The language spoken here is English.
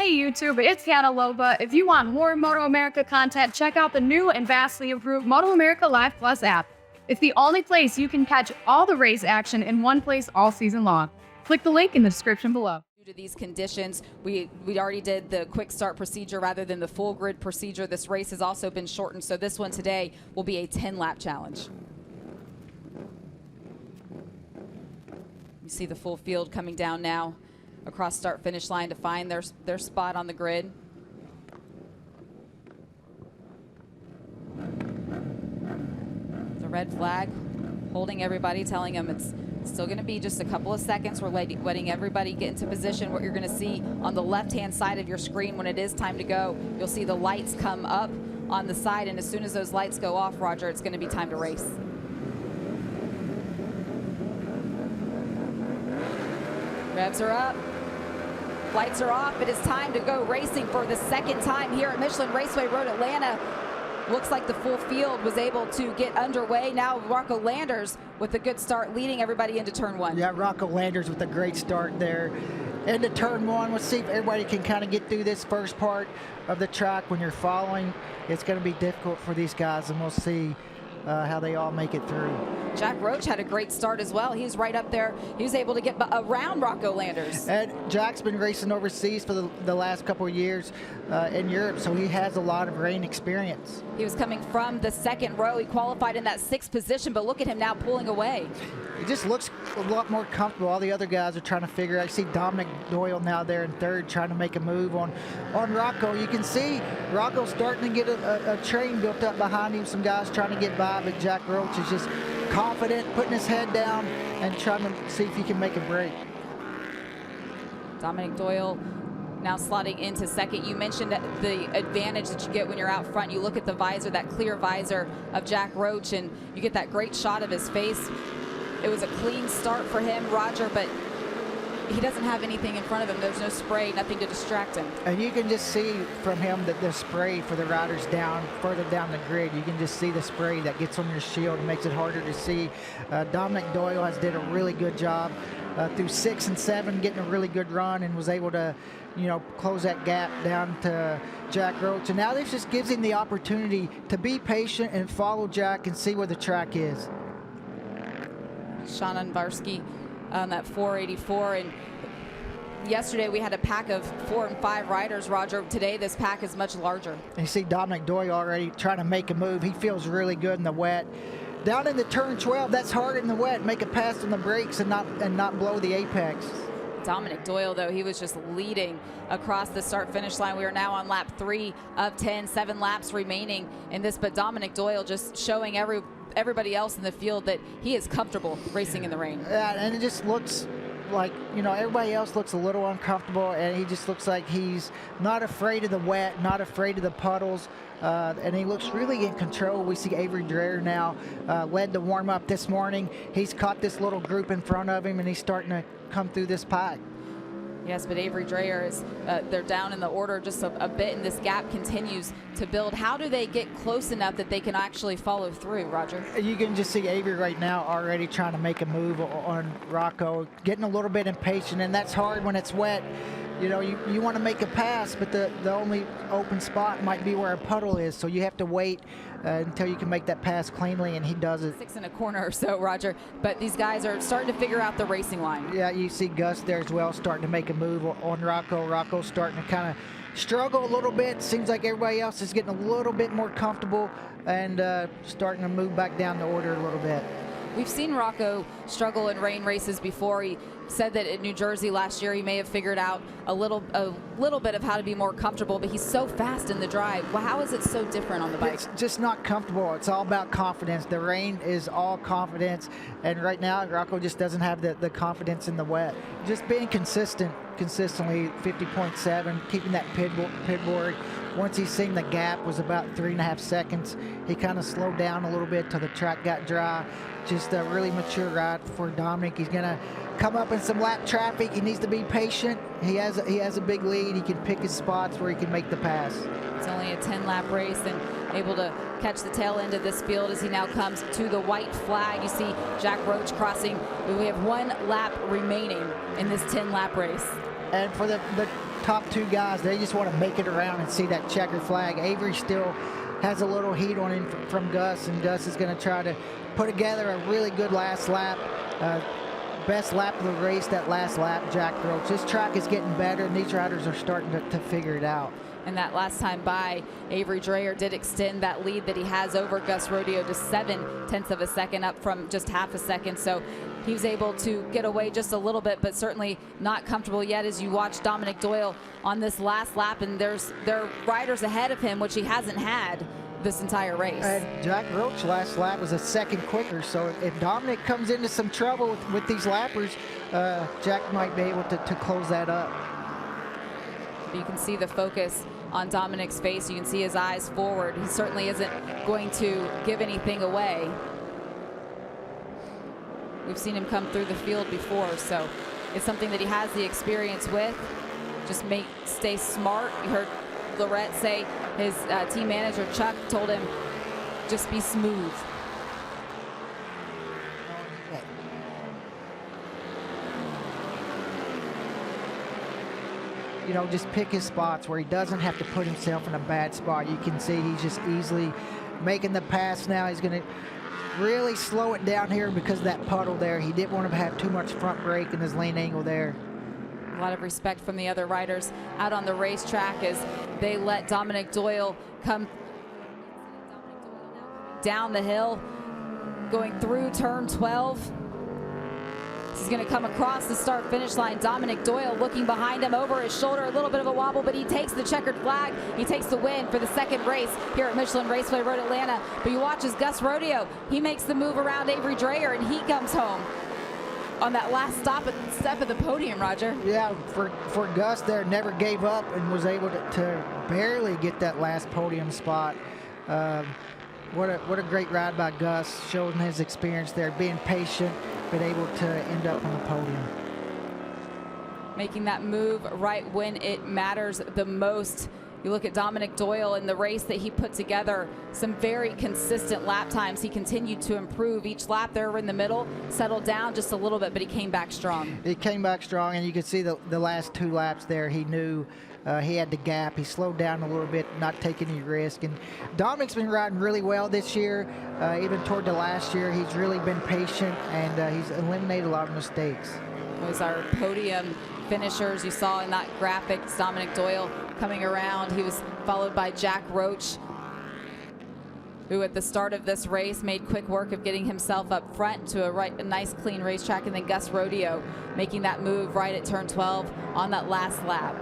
Hey YouTube, it's Hannah Loba. If you want more MotoAmerica content, check out the new and vastly improved MotoAmerica Live Plus app. It's the only place you can catch all the race action in one place all season long. Click the link in the description below. Due to these conditions, we already did the quick start procedure rather than the full grid procedure. This race has also been shortened, so this one today will be a 10-lap challenge. You see the full field coming down now across start-finish line to find their spot on the grid. The red flag holding everybody, telling them it's still going to be just a couple of seconds. We're letting everybody get into position. What you're going to see on the left-hand side of your screen when it is time to go, you'll see the lights come up on the side, and as soon as those lights go off, Roger, it's going to be time to race. Revs are up. Lights are off. It is time to go racing for the second time here at Michelin Raceway Road Atlanta. Looks like the full field was able to get underway. Now Rocco Landers with a good start, leading everybody into turn one. Yeah, Rocco Landers with a great start there into turn one. Let's see if everybody can kind of get through this first part of the track. When you're following, it's going to be difficult for these guys, and we'll see how they all make it through. Jack Roach had a great start as well. He's right up there. He was able to get around Rocco Landers. And Jack's been racing overseas for the last couple of years in Europe, so he has a lot of rain experience. He was coming from the second row. He qualified in that 6th position, but look at him now pulling away. He just looks a lot more comfortable. All the other guys are trying to figure out. I see Dominic Doyle now there in 3rd, trying to make a move on Rocco. You can see Rocco starting to get a train built up behind him. Some guys trying to get by, but Jack Roach is just confident, putting his head down and trying to see if he can make a break. Dominic Doyle now slotting into 2nd. You mentioned the advantage that you get when you're out front. You look at the visor, that clear visor of Jack Roach, and you get that great shot of his face. It was a clean start for him, Roger, but he doesn't have anything in front of him. There's no spray, nothing to distract him. And you can just see from him that the spray for the riders further down the grid, you can just see the spray that gets on your shield and makes it harder to see. Dominic Doyle has did a really good job through 6 and 7, getting a really good run, and was able to, close that gap down to Jack Roach. And now this just gives him the opportunity to be patient and follow Jack and see where the track is. Sean Unvarsky on that 484, and yesterday we had a pack of 4 and 5 riders, Roger. Today this pack is much larger. And you see Dominic Doyle already trying to make a move. He feels really good in the wet. Down in the turn 12, that's hard in the wet. Make a pass on the brakes and not blow the apex. Dominic Doyle, though, he was just leading across the start-finish line. We are now on lap 3 of 10, 7 laps remaining in this, but Dominic Doyle just showing everybody else in the field that he is comfortable racing in the rain. Yeah, and it just looks like, everybody else looks a little uncomfortable, and he just looks like he's not afraid of the wet, not afraid of the puddles, and he looks really in control. We see Avery Dreher now led the warm-up this morning. He's caught this little group in front of him, and he's starting to come through this pack. Yes, but Avery Dreher is, they're down in the order just a bit, and this gap continues to build. How do they get close enough that they can actually follow through, Roger? You can just see Avery right now already trying to make a move on Rocco, getting a little bit impatient, and that's hard when it's wet. You want to make a pass, but the only open spot might be where a puddle is, so you have to wait until you can make that pass cleanly, and he does it. 6 in a corner or so, Roger, but these guys are starting to figure out the racing line. Yeah, you see Gus there as well, starting to make a move on Rocco. Rocco's starting to kind of struggle a little bit. Seems like everybody else is getting a little bit more comfortable and starting to move back down the order a little bit. We've seen Rocco struggle in rain races before. He said that in New Jersey last year he may have figured out a little bit of how to be more comfortable, but he's so fast in the drive. Well, how is it so different on the bike? It's just not comfortable. It's all about confidence. The rain is all confidence, and right now Rocco just doesn't have the confidence in the wet. Just being consistently 50.7, keeping that pit board. Once he's seen the gap was about 3.5 seconds, he kind of slowed down a little bit till the track got dry. Just a really mature ride for Dominic. He's gonna come up in some lap traffic. He needs to be patient. He has a big lead. He can pick his spots where he can make the pass. It's only a 10-lap race, and able to catch the tail end of this field as he now comes to the white flag. You see Jack Roach crossing. We have 1 lap remaining in this 10-lap race. And for the top two guys, they just want to make it around and see that checkered flag. Avery still has a little heat on him from Gus, and Gus is going to try to put together a really good last lap. Best lap of the race, that last lap, Jack Roach. This track is getting better, and these riders are starting to figure it out. And that last time by, Avery Dreyer did extend that lead that he has over Gus Rodeo to 0.7 of a second, up from just half a second. So he was able to get away just a little bit, but certainly not comfortable yet as you watch Dominic Doyle on this last lap. And there are riders ahead of him, which he hasn't had this entire race. And Jack Roach last lap was a second quicker, so if Dominic comes into some trouble with these lappers, Jack might be able to close that up. You can see the focus on Dominic's face. You can see his eyes forward. He certainly isn't going to give anything away. We've seen him come through the field before, so it's something that he has the experience with. Just stay smart. You heard Lorette say, his team manager Chuck told him, just be smooth. You know, just pick his spots where he doesn't have to put himself in a bad spot. You can see he's just easily making the pass now. He's going to really slow it down here because of that puddle there. He didn't want to have too much front brake in his lane angle there. A lot of respect from the other riders out on the racetrack as they let Dominic Doyle come down the hill, going through turn 12. He's going to come across the start-finish line. Dominic Doyle looking behind him, over his shoulder, a little bit of a wobble, but he takes the checkered flag. He takes the win for the second race here at Michelin Raceway Road Atlanta. But you watch as Gus Rodeo, he makes the move around Avery Dreyer, and he comes home on that last step of the podium, Roger. Yeah, for Gus there, never gave up and was able to barely get that last podium spot. What a great ride by Gus, showing his experience there, being patient, but able to end up on the podium. Making that move right when it matters the most. You look at Dominic Doyle in the race that he put together, some very consistent lap times. He continued to improve each lap there in the middle, settled down just a little bit, but he came back strong. He came back strong, and you could see the last two laps there, he knew he had the gap. He slowed down a little bit, not taking any risk. And Dominic's been riding really well this year. Even toward the last year, he's really been patient, and he's eliminated a lot of mistakes. Those are podium finishers you saw in that graphic. Dominic Doyle coming around. He was followed by Jack Roach, who at the start of this race made quick work of getting himself up front to a nice clean racetrack, and then Gus Rodeo making that move right at turn 12 on that last lap.